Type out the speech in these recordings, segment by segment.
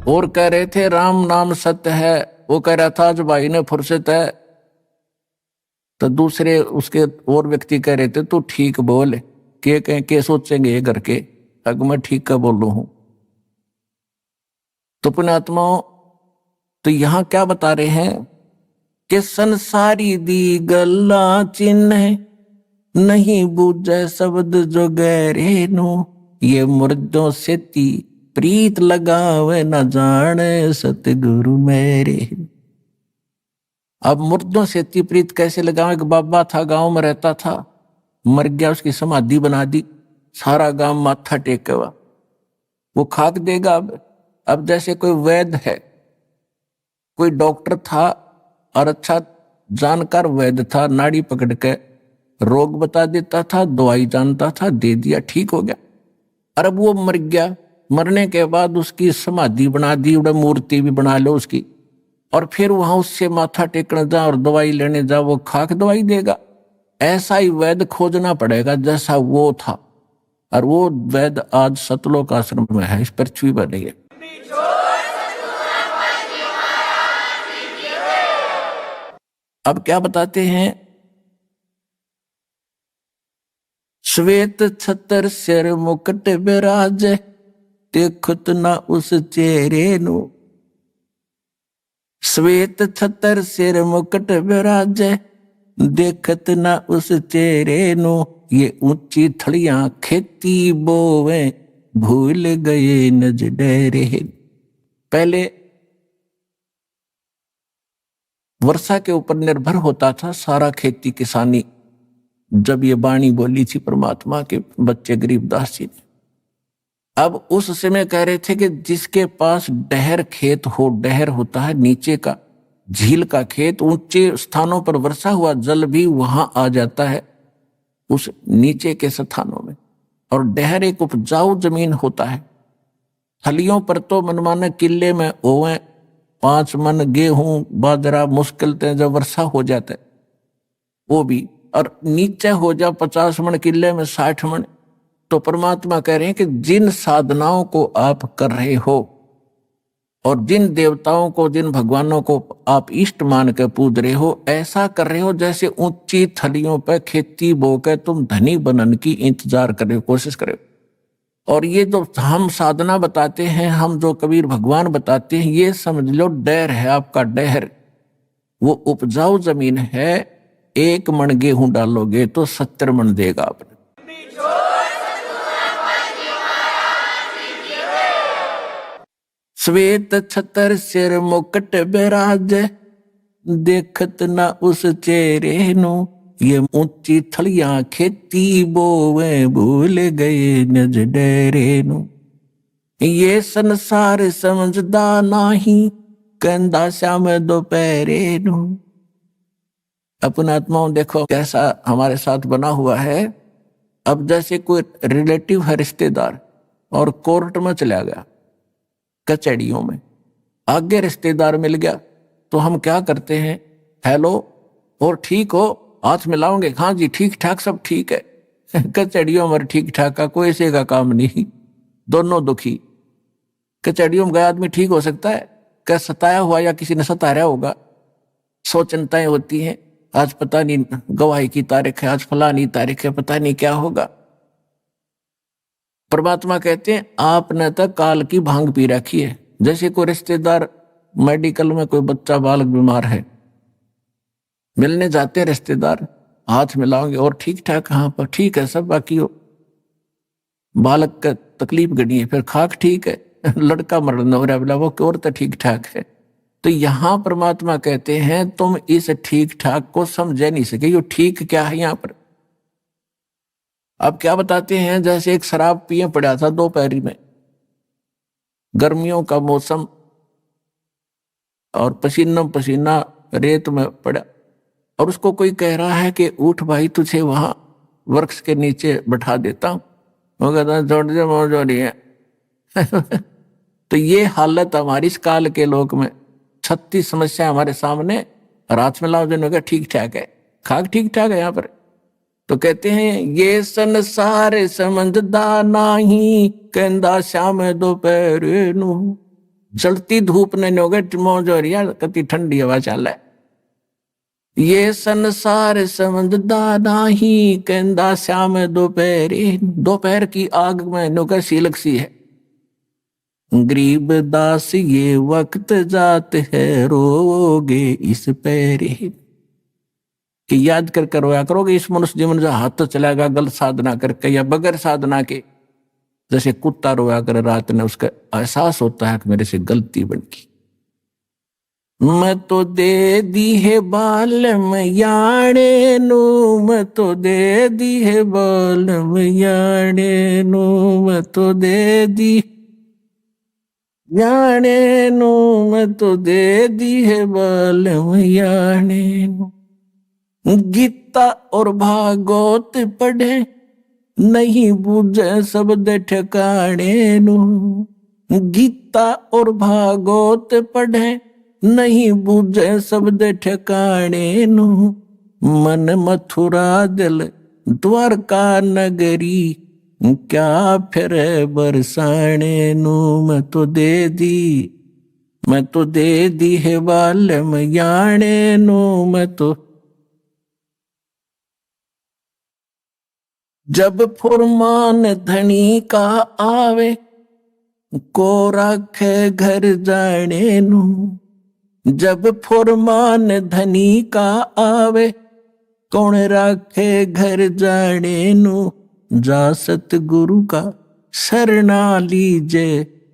और कह रहे थे राम नाम सत्य है, वो कह रहा था आज भाई ने फुर्सत है, तो दूसरे उसके और व्यक्ति कह रहे थे तू ठीक बोल, के सोचेंगे ये करके, अगर मैं ठीक का बोल रहा हूं। तो पुण्यात्माओं, तो यहां क्या बता रहे हैं कि संसारी दी गल्ला चिन्ह नहीं बूझे शब्द जो गहरे नु, ये मुर्दों से ती प्रीत लगावे न जाने सतगुरु मेरे। अब मुर्दों से ती प्रीत कैसे लगावे? एक बाबा था, गांव में रहता था, मर गया, उसकी समाधि बना दी, सारा गांव माथा टेके हुआ, वो खाक देगा। अब जैसे कोई वैद्य है, कोई डॉक्टर था और अच्छा जानकार वैद्य था, नाड़ी पकड़ के रोग बता देता था, दवाई जानता था, दे दिया, ठीक हो गया। और अब वो मर गया, मरने के बाद उसकी समाधि बना दी, मूर्ति भी बना लो उसकी, और फिर वहां उससे माथा टेकने जा और दवाई लेने जा, वो खाक दवाई देगा। ऐसा ही वैद्य खोजना पड़ेगा जैसा वो था, और वो वैद्य आज सतलोक आश्रम में है, इस पृथ्वी पर नहीं है। अब क्या बताते हैं, श्वेत छतर सिर मुकुट विराज, देखत ना उस चेहरे नु। श्वेत छतर सिर मुकुट विराज, देखत ना उस चेहरे नु। ये ऊंची थड़ियां खेती बोवे, भूल गए नज डेरे। पहले वर्षा के ऊपर निर्भर होता था सारा खेती किसानी, जब ये वाणी बोली थी परमात्मा के बच्चे गरीबदास जी ने। अब उस समय कह रहे थे कि जिसके पास डहर खेत हो, डहर होता है नीचे का, झील का खेत, ऊंचे स्थानों पर वर्षा हुआ जल भी वहां आ जाता है उस नीचे के स्थानों में। और डहर एक उपजाऊ जमीन होता है। थलियों पर तो मनमाने किले में ओवे 5 मन गेहूं बाजरा मुश्किल से जब वर्षा हो जाता है वो भी, और नीचे हो जा 50 मन किले में 60 मन। तो परमात्मा कह रहे हैं कि जिन साधनाओं को आप कर रहे हो और जिन देवताओं को, जिन भगवानों को आप इष्ट मान के पूज रहे हो, ऐसा कर रहे हो जैसे ऊंची थलियों पर खेती बो के तुम धनी बनने की इंतजार कर रहे हो, कोशिश कर रहे हो। और ये जो हम साधना बताते हैं, हम जो कबीर भगवान बताते हैं, ये समझ लो डहर है आपका, डहर वो उपजाऊ जमीन है। 1 मन गेहूं डालोगे तो 70 मन देगा आपने। श्वेत छतर सिर मुकुट विराज, देखत ना उस चेहरे नु। ये ऊंची थलियां खेती बोवे, भूल गए नज डेरे नु। ये संसार समझदा नाही, कहंदा श्याम दोपहरे नु। अपना आत्माओं देखो कैसा हमारे साथ बना हुआ है। अब जैसे कोई रिलेटिव है, रिश्तेदार, और कोर्ट में चला गया, कचहरियों में, आगे रिश्तेदार मिल गया, तो हम क्या करते हैं, हेलो और ठीक हो, हाथ मिलाओगे, हाँ जी ठीक ठाक सब ठीक है। कचहरियों में ठीक ठाक का कोई से का काम नहीं, दोनों दुखी। कचहरियों में गया आदमी ठीक हो सकता है? क्या सताया हुआ या किसी ने सताया होगा? 100 चिंताएं होती हैं, आज पता नहीं गवाही की तारीख है, आज फलानी तारीख है, पता नहीं क्या होगा। परमात्मा कहते हैं आपने तो काल की भांग पी रखी है। जैसे कोई रिश्तेदार मेडिकल में, कोई बच्चा बालक बीमार है, मिलने जाते हैं रिश्तेदार, हाथ मिलाओगे और ठीक ठाक, हाँ पर ठीक है सब, बाकी हो बालक का तकलीफ गड़ी है, फिर खाक ठीक है, लड़का मरण हो रहा है, बोला वो और तो ठीक ठाक है। तो यहां परमात्मा कहते हैं तुम इस ठीक ठाक को समझ नहीं सके, ये ठीक क्या है यहां पर। अब क्या बताते हैं, जैसे एक शराब पिए पड़ा था दोपहरी में, गर्मियों का मौसम, और पसीना पसीना रेत में पड़ा, और उसको कोई कह रहा है कि उठ भाई तुझे वहां वृक्ष के नीचे बैठा देता हूं, वो कहता है छोड़ दे मौज हो रही है। तो ये हालत हमारी इस काल के लोक में, 36 समस्या हमारे सामने, रात में लाओ दिन का ठीक ठाक है, खाक ठीक ठाक है यहाँ पर। तो कहते हैं ये संसार समझदा नाही, कहंदा श्याम दोपहर नू। जलती धूप ने नोगे मौज हो रही है, कति ठंडी हवा चल है। ये संसार समझदा नाही, कहंदा श्याम दोपहरी। दोपहर की आग में नोकर सीलक सी है। गरीब दास ये वक्त जात है, रोगे इस पैरी। कि याद कर रोया करोगे इस मनुष्य जीवन जो हाथ तो चलाएगा गलत साधना करके या बगैर साधना के। जैसे कुत्ता रोया करे रात में, उसका एहसास होता है कि मेरे से गलती बन गई। मैं तो दे दी है बालम याणे नू, मैं तो दे दी है बालम याणे नू, मैं तो दे दी याणे नू, मैं तो दे दी है बालम याणे नू। गीता और भागवत पढ़े, नहीं बूझे शब्द ठिकाने नू। गीता और भागवत पढ़े, नहीं बूझे शब्द ठिकाने नू। मन मथुरा दिल द्वारका नगरी, क्या फिर बरसाने नू। मैं तो दे दी है बालम याणे नू, मैं तो। जब फुरमान धनी का आवे, को राखे घर जाने नू। जब फुरमान धनी का आवे, कौन राखे घर जाने नू। जा सतगुरु का शरणा लीजे,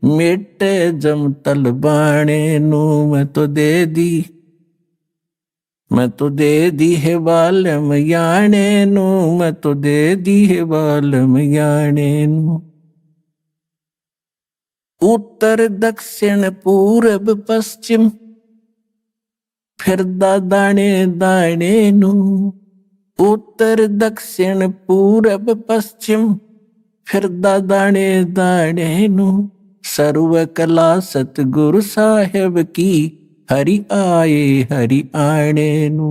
मेटे जम तल बाणे नू। मैं तो दे दी है बालम याणे नू, मैं तो दे दी है बालम याणे नू। उत्तर दक्षिण पूरब पश्चिम, फिरदा दाणे दाणे नू। उत्तर दक्षिण पूरब पश्चिम, फिरदा दाणे दाणे नू। सर्व कला सतगुरु साहेब की, हरि आणे नू।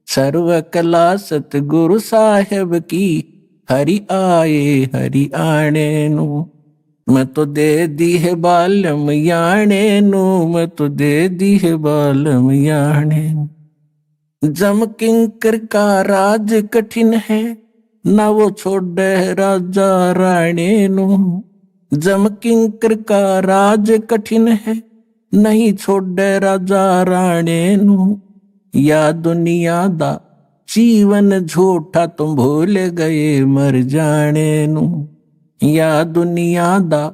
सर्व कला सतगुरु साहेब की, हरि आणे नू। मैं तो दे दी है बालम याणे नू, मैं तो दे दी है बालम याणे नू। जम किंकर का राज कठिन है, ना वो छोड़े राजा राणे नू। जम किंकर का राज कठिन है, नहीं छोड़े राजा राणे नू। या दुनिया दा जीवन झूठा, तुम भूल गए मर जाने नू। या दुनिया दा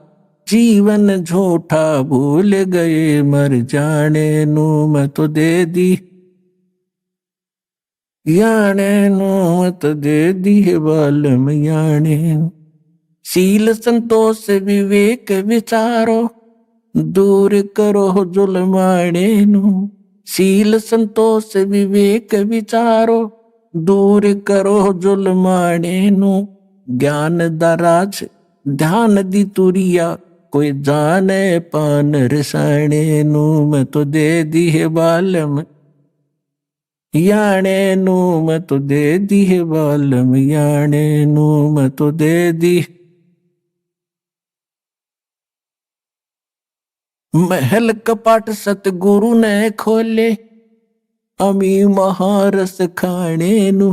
जीवन झूठा, भूल गए मर जाने नू। मैं तो दे दी याणे नू, मैं तो दे दी है बालम याणे नू। शील संतोष विवेक विचारो, दूर करो जुलमाणे नू। शील संतोष विवेक विचारो, दूर करो जुलमाणे नू। ज्ञान दराज ध्यान दी तुरिया, कोई जाने पान रसाणे नू। मैं तो दे दी है बालम याणे नू, मैं तो दे दी है बालम याणे नू। मैं तो दे दी। महल कपाट सतगुरु ने खोले, अमी महारस खाने नू।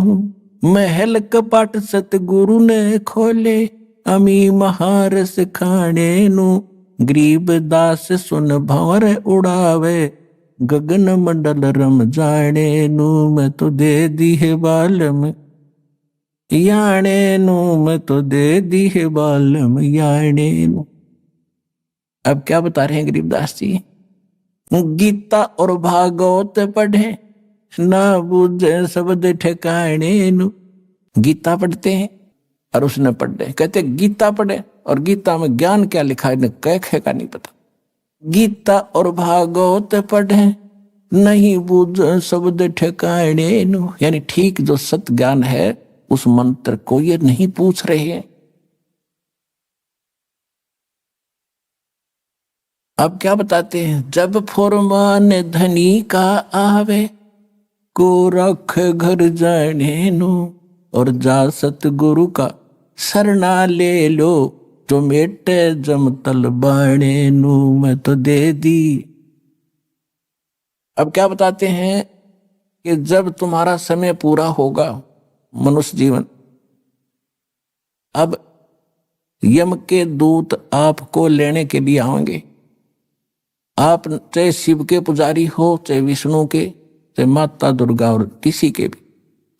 महल कपाट सतगुरु ने खोले, अमी महारस खाने नू। गरीब दास सुन भंवर उड़ावे, गगन मंडल रम जाने नू। मैं तो दे दी है बालम याणे नू, मैं तो दे दी है बालम याणे नू। अब क्या बता रहे हैं गरीबदास जी? गीता और भागवत पढ़े, ना बूझे शब्द ठिकाने नू। गीता पढ़ते हैं और उसने पढ़े, कहते गीता पढ़े और गीता में ज्ञान क्या लिखा है कह का नहीं पता। गीता और भागवत पढ़े, नहीं बूझे शब्द ठिकाने नू। यानी ठीक जो सत ज्ञान है उस मंत्र को ये नहीं पूछ रहे हैं। अब क्या बताते हैं? जब फुरमान धनी का आवे, को रख घर जाने नू। और जा सतगुरु का शरणा ले लो, जो मेटे जम तल बाणे नू मैं तो दे दी। अब क्या बताते हैं कि जब तुम्हारा समय पूरा होगा मनुष्य जीवन, अब यम के दूत आपको लेने के लिए आएंगे। आप चाहे शिव के पुजारी हो, चाहे विष्णु के, चाहे माता दुर्गा और किसी के भी,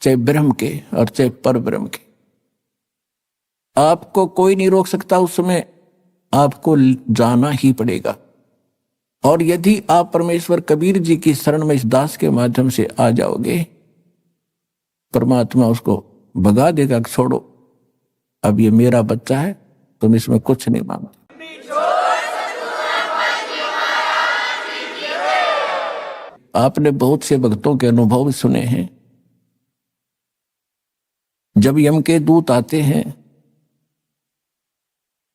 चाहे ब्रह्म के और चाहे पर ब्रह्म के, आपको कोई नहीं रोक सकता। उस समय आपको जाना ही पड़ेगा। और यदि आप परमेश्वर कबीर जी की शरण में इस दास के माध्यम से आ जाओगे, परमात्मा उसको भगा देगा कि छोड़ो, अब ये मेरा बच्चा है, तुम इसमें कुछ नहीं मांगो। आपने बहुत से भक्तों के अनुभव सुने हैं। जब यम के दूत आते हैं,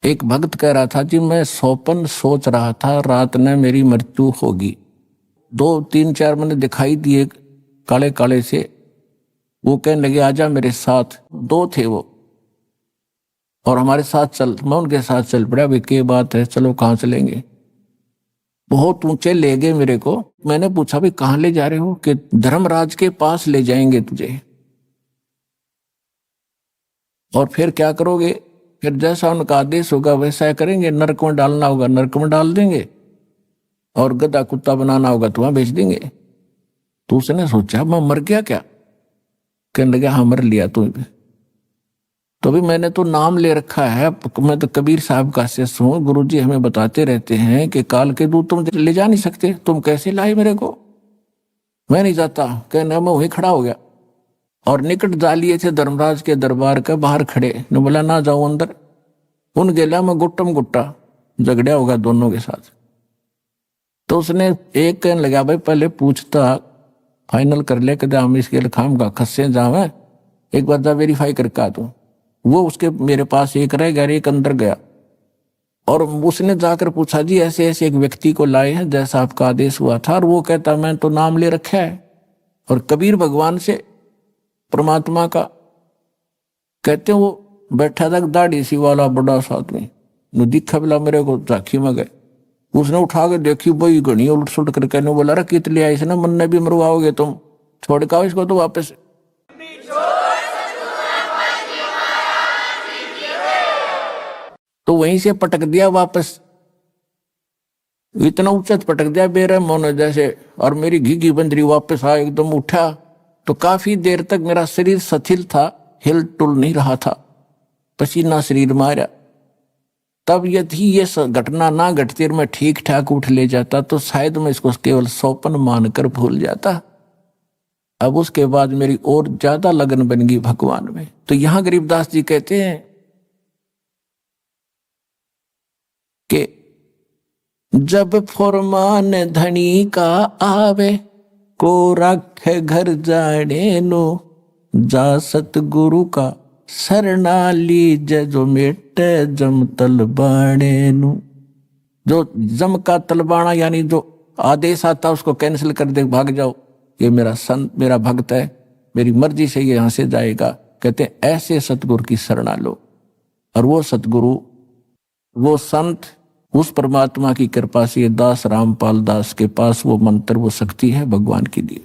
एक भक्त कह रहा था जी मैं सौपन सोच रहा था, रात में मेरी मृत्यु होगी। 2-3-4 मैंने दिखाई दिए काले काले से, वो कहने लगे आजा मेरे साथ। 2 थे वो, और हमारे साथ चल। मैं उनके साथ चल पड़ा। भाई क्या बात है, चलो कहाँ चलेंगे। बहुत ऊंचे ले गए मेरे को। मैंने पूछा भाई कहाँ ले जा रहे हो? कि धर्मराज के पास ले जाएंगे तुझे। और फिर क्या करोगे? फिर जैसा उनका आदेश होगा वैसा करेंगे। नरक में डालना होगा नरक में डाल देंगे, और गधा कुत्ता बनाना होगा तो वहां भेज देंगे। तो उसने सोचा मैं मर गया क्या? कहने लगा हाँ मर लिया तू। तो भी मैंने तो नाम ले रखा है, मैं तो कबीर साहब का शिष्य हूँ। गुरुजी हमें बताते रहते हैं कि काल के दूत तुम ले जा नहीं सकते, तुम कैसे लाए मेरे को? मैं नहीं जाता। कहना मैं वहीं खड़ा हो गया, और निकट जा लिए थे धर्मराज के दरबार के बाहर खड़े। ने बोला ना जाओ अंदर। उन गेला में गुट्टम गुट्टा झगड़ा होगा दोनों के साथ। तो उसने एक कहने लगा भाई पहले पूछता, फाइनल कर ले कि हम इसके लखाम का खस्से जावे, एक बार जा वेरीफाई करके आ तू। वो उसके मेरे पास एक रह गया, एक अंदर गया, और उसने जाकर पूछा जी ऐसे ऐसे एक व्यक्ति को लाए हैं जैसा आपका आदेश हुआ था। और वो कहता मैं तो नाम ले रखा है। और कबीर भगवान से परमात्मा का कहते वो बैठा था, दाढ़ी सी वाला बड़ा सा आदमी, दिखा बोला मेरे को झांकी में गए। उसने उठा के देखी, भाई घनी उलट सुलट कर कहने बोला अरे कित ले आई ना, मन ने भी मरवाओगे तुम, छोड़ के आओ इसको तो वापस। तो वहीं से पटक दिया वापस, इतना ऊंचा पटक दिया बेरहम होने जैसे। और मेरी घी बंदरी वापस आ, एकदम उठा तो काफी देर तक मेरा शरीर शिथिल था, हिल टुल नहीं रहा था, पसीना शरीर मारा। तब यदि ये घटना ना घटती और मैं ठीक ठाक उठ ले जाता तो शायद मैं इसको केवल सौपन मानकर भूल जाता। अब उसके बाद मेरी और ज्यादा लगन बन गई भगवान में। तो यहां गरीबदास जी कहते हैं कि जब फरमान धनी का आवे, को रखे घर जाने नो, जा सतगुरु का शरणा लीजे, जो मेटे जम तलबाणे नु। जो जम का तलबाना यानी जो आदेश आता उसको कैंसिल कर दे, भाग जाओ, ये मेरा संत मेरा भक्त है, मेरी मर्जी से ये यहां से जाएगा। कहते हैं ऐसे सतगुरु की शरणा लो। और वो सतगुरु, वो संत, उस परमात्मा की कृपा से ये दास रामपाल दास के पास वो मंत्र, वो शक्ति है भगवान की दी।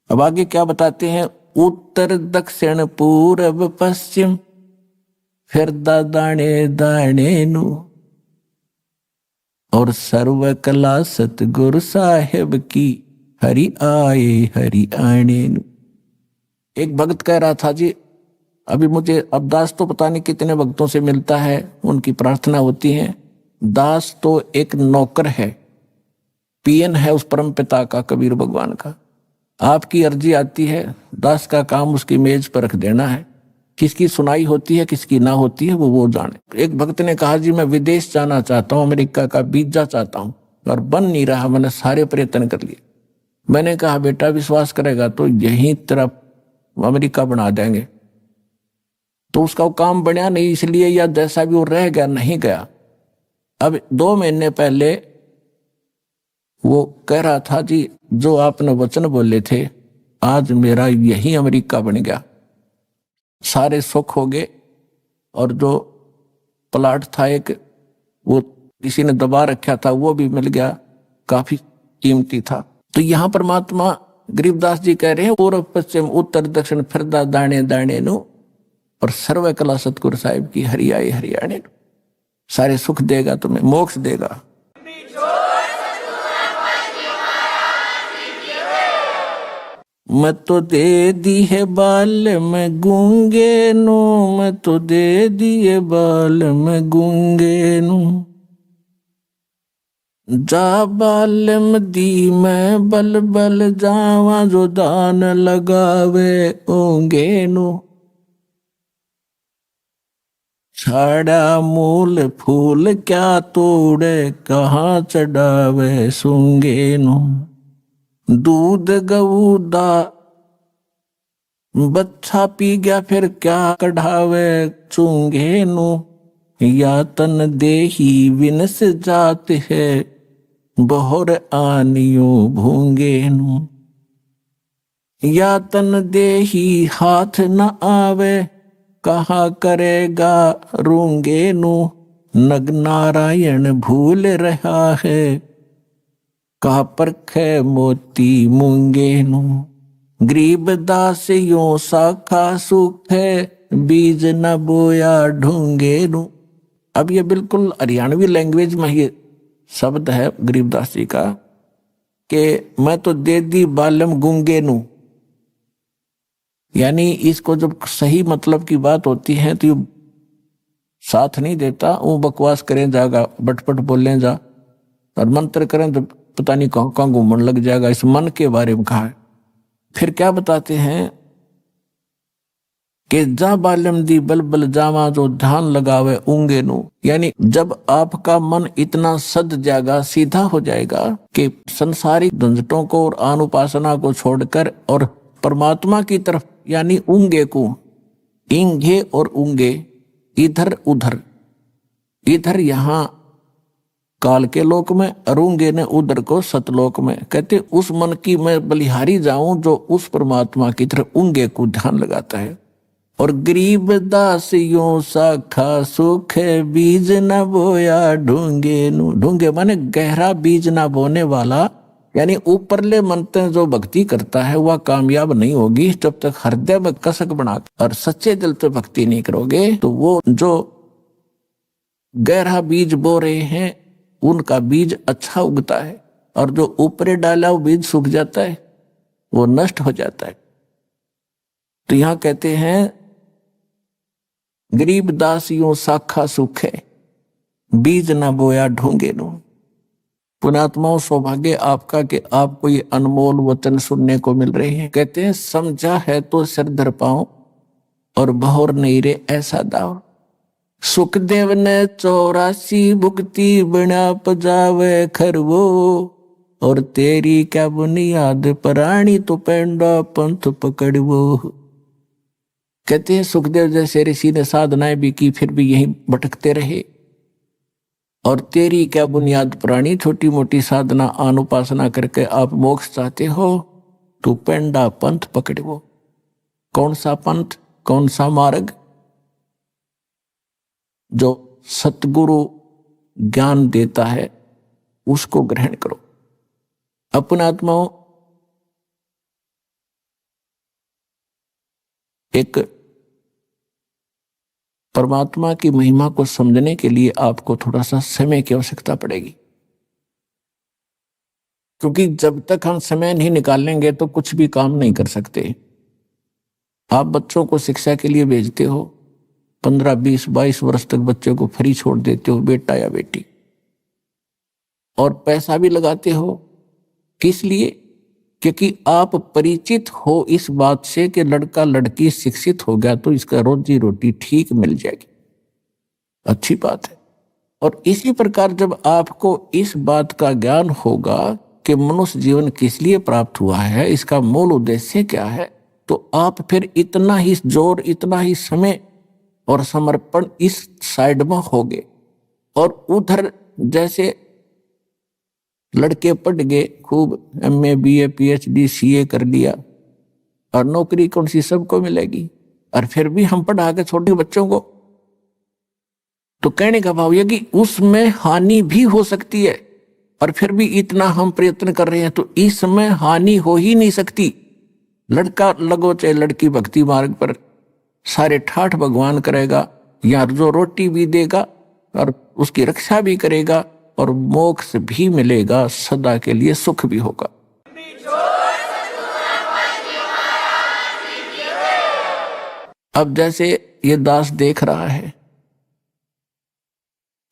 अब आगे क्या बताते हैं? उत्तर दक्षिण पूर्व पश्चिम, फिर दाने दाने नु, और सर्व कला सतगुरु साहेब की, हरि आए हरि आने नु। एक भक्त कह रहा था जी अभी मुझे, अब दास तो पता नहीं कितने भक्तों से मिलता है, उनकी प्रार्थना होती है। दास तो एक नौकर है, पीएन है उस परम पिता का, कबीर भगवान का। आपकी अर्जी आती है, दास का काम उसकी मेज पर रख देना है। किसकी सुनाई होती है किसकी ना होती है वो जाने। एक भक्त ने कहा जी मैं विदेश जाना चाहता हूँ, अमेरिका का वीजा चाहता हूँ, और बन नहीं रहा, मैंने सारे प्रयत्न कर लिए। मैंने कहा बेटा विश्वास करेगा तो यहीं तरफ अमेरिका बना देंगे। तो उसका काम बना नहीं, इसलिए या जैसा भी वो रह गया, नहीं गया। अब 2 महीने पहले वो कह रहा था जी जो आपने वचन बोले थे, आज मेरा यही अमेरिका बन गया। सारे सुख हो गए, और जो प्लाट था एक, वो किसी ने दबा रखा था, वो भी मिल गया, काफी कीमती था। तो यहाँ परमात्मा गरीबदास जी कह रहे हैं, पूर्व पश्चिम उत्तर दक्षिण फिरदा दाणे दाणे नु, और सर्व कला सतगुरु साहिब की हरियाई हरियाणे। सारे सुख देगा, तुम्हें मोक्ष देगा। मैं तो दे दी है बाल में गूंगे नु, मैं तो दे दिए बाल में गूंगे नु, जा बालम दी मैं बल बल जावा, जो दान लगावे ओंगे नु, छाड़ा मूल फूल क्या तोड़े, कहाँ चढ़ावे सूंगे नु, दूध गऊ दा बच्चा पी गया फिर क्या कढ़ावे चूंगे नु, या तन देही विनस जात है, बहुर आनियो भूंगे नु, या तन देही हाथ न आवे, कहा करेगा रूंगे नु, नग नारायण भूल रहा है, कहा परखे मोती मूंगे नु, गरीब दास यो शाखा सुख है, बीज न बोया ढूंगे नु। अब ये बिल्कुल हरियाणवी लैंग्वेज में ये शब्द है गरीबदास जी का, कि मैं तो दे दी बालम गूंगे नु, यानी इसको जब सही मतलब की बात होती है तो ये साथ नहीं देता, वो बकवास करें जाएगा, बटपट बोलें जा, और मंत्र करें तो पता नहीं कहाँ कहाँ घूमने लग जाएगा। इस मन के बारे में कहा है। फिर क्या बताते हैं कि जा बालम दी बलबल जावा, जो ध्यान लगावे ऊंगे नु, यानी जब आपका मन इतना सद जाएगा, सीधा हो जाएगा कि संसारिक झंझटों को और अनुपासना को छोड़कर और परमात्मा की तरफ, यानी ऊंगे को, इंगे और ऊंगे, इधर उधर, इधर यहाँ काल के लोक में, अरूंगे ने उधर को सतलोक में। कहते उस मन की मैं बलिहारी जाऊं जो उस परमात्मा की तरफ ऊंगे को ध्यान लगाता है। और गरीब दास यो शाखा सुख बीज न बोया ढूंगे नु, ढूंगे माने गहरा बीज ना बोने वाला, यानी ऊपरले मन से जो भक्ति करता है वह कामयाब नहीं होगी जब तक हृदय में कसक बना और सच्चे दिल से भक्ति नहीं करोगे। तो वो जो गहरा बीज बो रहे हैं उनका बीज अच्छा उगता है, और जो ऊपरे डाला वो बीज सूख जाता है, वो नष्ट हो जाता है। तो यहां कहते हैं गरीब दास यूं शाखा सुख है, बीज ना बोया ढूंगे नु। पुणात्माओं, सौभाग्य आपका कि आपको ये अनमोल वचन सुनने को मिल रहे हैं। कहते हैं समझा है तो सिर धर पाओ, और बहुर नहीं रे ऐसा दाव। सुखदेव ने 84 भुक्ति बना पजावे खरवो, और तेरी क्या बुनियाद प्राणी तो पेंडा पंथ पकड़वो। कहते हैं सुखदेव जैसे ऋषि ने साधनाएं भी की, फिर भी यहीं भटकते रहे, और तेरी क्या बुनियाद प्राणी, छोटी मोटी साधना अनुपासना करके आप मोक्ष चाहते हो तो पेंडा पंथ पकड़वो। कौन सा पंथ, कौन सा मार्ग? जो सतगुरु ज्ञान देता है उसको ग्रहण करो। अपने आत्माओं, एक परमात्मा की महिमा को समझने के लिए आपको थोड़ा सा समय की आवश्यकता पड़ेगी, क्योंकि जब तक हम समय नहीं निकालेंगे तो कुछ भी काम नहीं कर सकते। आप बच्चों को शिक्षा के लिए भेजते हो, 15, 20, 22 वर्ष तक बच्चे को फ्री छोड़ देते हो, बेटा या बेटी, और पैसा भी लगाते हो। किस लिए? क्योंकि आप परिचित हो इस बात से कि लड़का लड़की शिक्षित हो गया तो इसका रोजी रोटी ठीक मिल जाएगी, अच्छी बात है। और इसी प्रकार जब आपको इस बात का ज्ञान होगा कि मनुष्य जीवन किस लिए प्राप्त हुआ है, इसका मूल उद्देश्य क्या है, तो आप फिर इतना ही जोर, इतना ही समय और समर्पण इस साइड में होगे। और उधर जैसे लड़के पढ़ गए, खूब MA BA PhD CA कर लिया, और नौकरी कौन सी सबको मिलेगी। और फिर भी हम पढ़ा के छोटे बच्चों को। तो कहने का भाव यह कि उसमें हानि भी हो सकती है, और फिर भी इतना हम प्रयत्न कर रहे हैं तो इसमें हानि हो ही नहीं सकती। लड़का लगो चाहे लड़की भक्ति मार्ग पर, सारे ठाठ भगवान करेगा, या जो रोटी भी देगा और उसकी रक्षा भी करेगा, और मोक्ष भी मिलेगा, सदा के लिए सुख भी होगा। अब जैसे ये दास देख रहा है,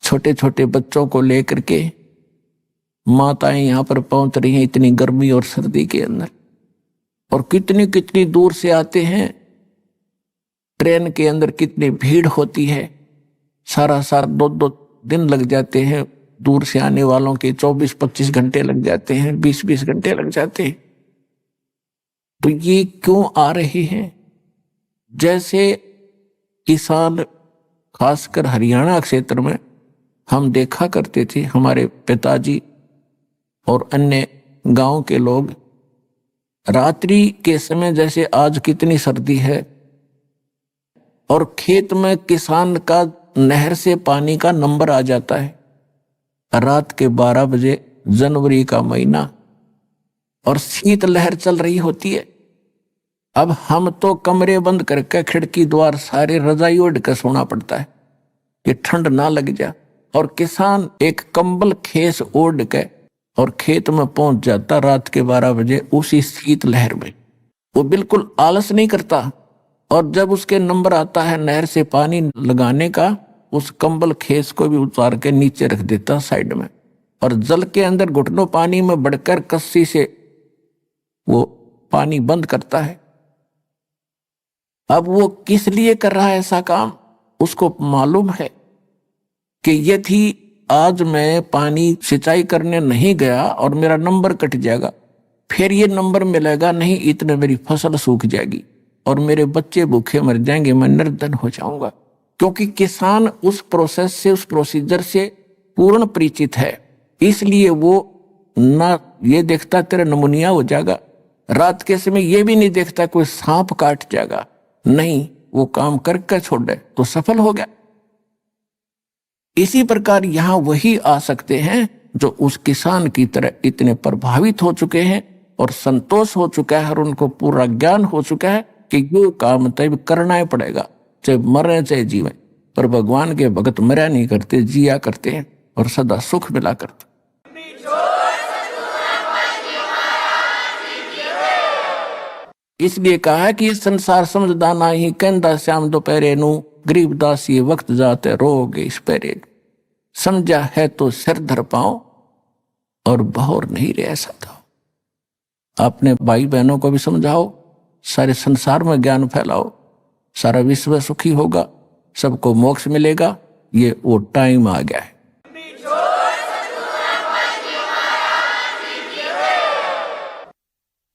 छोटे छोटे बच्चों को लेकर के माताएं यहां पर पहुंच रही हैं इतनी गर्मी और सर्दी के अंदर, और कितनी कितनी दूर से आते हैं। ट्रेन के अंदर कितनी भीड़ होती है, सारा सारा 2-2 दिन लग जाते हैं। दूर से आने वालों के 24-25 घंटे लग जाते हैं, 20-20 घंटे लग जाते हैं। तो ये क्यों आ रहे हैं? जैसे किसान, खासकर हरियाणा क्षेत्र में हम देखा करते थे, हमारे पिताजी और अन्य गांव के लोग, रात्रि के समय जैसे आज कितनी सर्दी है, और खेत में किसान का नहर से पानी का नंबर आ जाता है रात के 12 बजे, जनवरी का महीना, और शीत लहर चल रही होती है। अब हम तो कमरे बंद करके खिड़की द्वार सारे रजाई ओढ़ कर सोना पड़ता है कि ठंड ना लग जाए, और किसान एक कंबल खेस ओढ़ के और खेत में पहुंच जाता रात के 12 बजे उसी शीत लहर में। वो बिल्कुल आलस नहीं करता, और जब उसके नंबर आता है नहर से पानी लगाने का, उस कंबल खेस को भी उतार के नीचे रख देता साइड में, और जल के अंदर घुटनों पानी में बढ़कर कस्सी से वो पानी बंद करता है। अब वो किस लिए कर रहा है ऐसा काम? उसको मालूम है कि यदि आज मैं पानी सिंचाई करने नहीं गया और मेरा नंबर कट जाएगा, फिर ये नंबर मिलेगा नहीं, इतने मेरी फसल सूख जाएगी और मेरे बच्चे भूखे मर जाएंगे, मैं निर्धन हो जाऊंगा। क्योंकि किसान उस प्रोसेस से, उस प्रोसीजर से पूर्ण परिचित है, इसलिए वो ना ये देखता तेरा नमूनिया हो जाएगा, रात के समय ये भी नहीं देखता कोई सांप काट जाएगा, नहीं, वो काम करके छोड़ दे तो सफल हो गया। इसी प्रकार यहां वही आ सकते हैं जो उस किसान की तरह इतने प्रभावित हो चुके हैं और संतोष हो चुका है और उनको पूरा ज्ञान हो चुका है कि ये काम तब करना ही पड़ेगा, चाहे मरे चाहे जीवे। पर भगवान के भगत मरा नहीं करते, जिया करते हैं और सदा सुख मिला करते। इसलिए कहा कि संसार समझदाना ही कहता श्याम दोपहरे नू, गरीबदास ये वक्त जाते रोगे इस पैरे। समझा है तो सिर धर पाओ और बहोर नहीं रह सकता। अपने भाई बहनों को भी समझाओ, सारे संसार में ज्ञान फैलाओ, सारा विश्व सुखी होगा, सबको मोक्ष मिलेगा। ये वो टाइम आ गया है।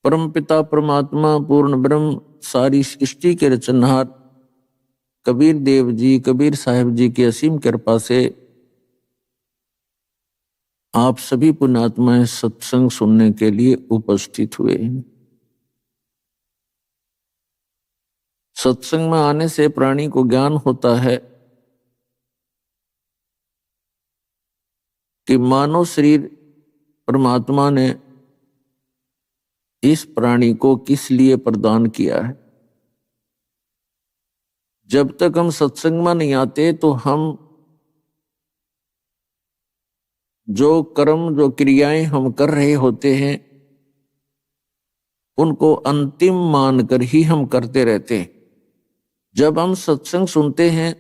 परमपिता परमात्मा पूर्ण ब्रह्म सारी सृष्टि के रचनहार कबीर देव जी, कबीर साहिब जी की असीम कृपा से आप सभी पुण्यात्माएं सत्संग सुनने के लिए उपस्थित हुए हैं। सत्संग में आने से प्राणी को ज्ञान होता है कि मानव शरीर परमात्मा ने इस प्राणी को किस लिए प्रदान किया है। जब तक हम सत्संग में नहीं आते तो हम जो कर्म, जो क्रियाएं हम कर रहे होते हैं उनको अंतिम मानकर ही हम करते रहते हैं। जब हम सत्संग सुनते हैं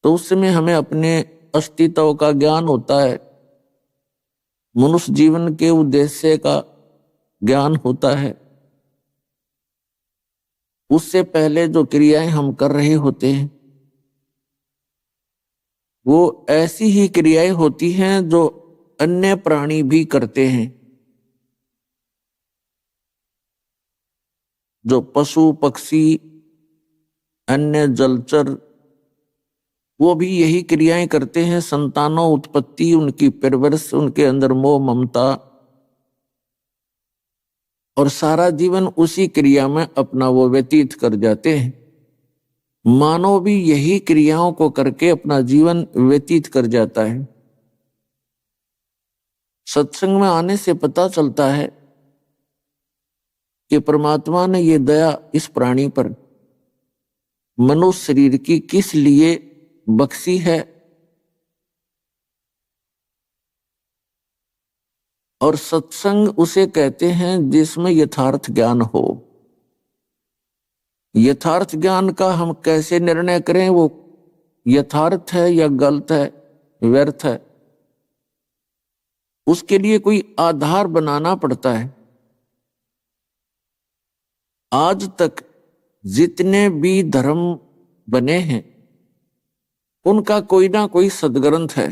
तो उस समय हमें अपने अस्तित्व का ज्ञान होता है, मनुष्य जीवन के उद्देश्य का ज्ञान होता है। उससे पहले जो क्रियाएं हम कर रहे होते हैं वो ऐसी ही क्रियाएं होती हैं जो अन्य प्राणी भी करते हैं। जो पशु पक्षी, अन्य जलचर, वो भी यही क्रियाएं करते हैं। संतानों उत्पत्ति, उनकी परवरिश, उनके अंदर मोह ममता, और सारा जीवन उसी क्रिया में अपना वो व्यतीत कर जाते हैं। मानव भी यही क्रियाओं को करके अपना जीवन व्यतीत कर जाता है। सत्संग में आने से पता चलता है कि परमात्मा ने ये दया इस प्राणी पर मनुष्य शरीर की किस लिए बख्शी है, और सत्संग उसे कहते हैं जिसमें यथार्थ ज्ञान हो। यथार्थ ज्ञान का हम कैसे निर्णय करें, वो यथार्थ है या गलत है, व्यर्थ है, उसके लिए कोई आधार बनाना पड़ता है। आज तक जितने भी धर्म बने हैं उनका कोई ना कोई सदग्रंथ है,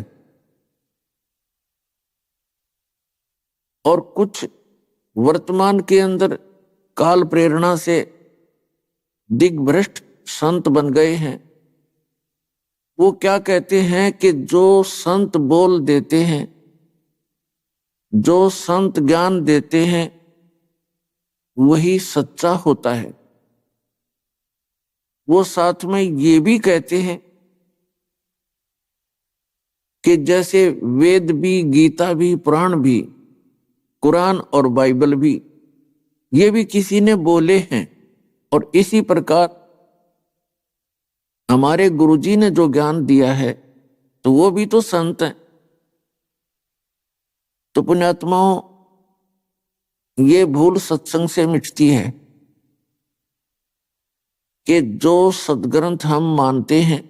और कुछ वर्तमान के अंदर काल प्रेरणा से दिग्भ्रष्ट संत बन गए हैं। वो क्या कहते हैं कि जो संत बोल देते हैं, जो संत ज्ञान देते हैं, वही सच्चा होता है। वो साथ में ये भी कहते हैं कि जैसे वेद भी, गीता भी, पुराण भी, कुरान और बाइबल भी, ये भी किसी ने बोले हैं, और इसी प्रकार हमारे गुरुजी ने जो ज्ञान दिया है तो वो भी तो संत हैं। तो पुण्यात्माओं, ये भूल सत्संग से मिटती है कि जो सदग्रंथ हम मानते हैं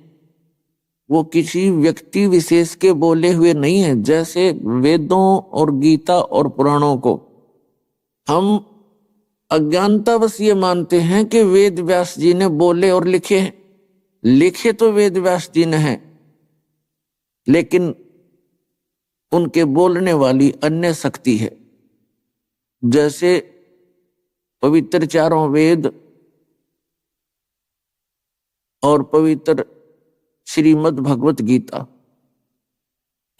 वो किसी व्यक्ति विशेष के बोले हुए नहीं है। जैसे वेदों और गीता और पुराणों को हम अज्ञानतावश ये मानते हैं कि वेद व्यास जी ने बोले और लिखे हैं। लिखे तो वेद व्यास जी ने हैं, लेकिन उनके बोलने वाली अन्य शक्ति है। जैसे पवित्र चारों वेद और पवित्र श्रीमद् भगवत गीता,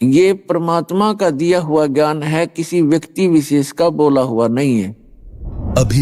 ये परमात्मा का दिया हुआ ज्ञान है, किसी व्यक्ति विशेष का बोला हुआ नहीं है। अभी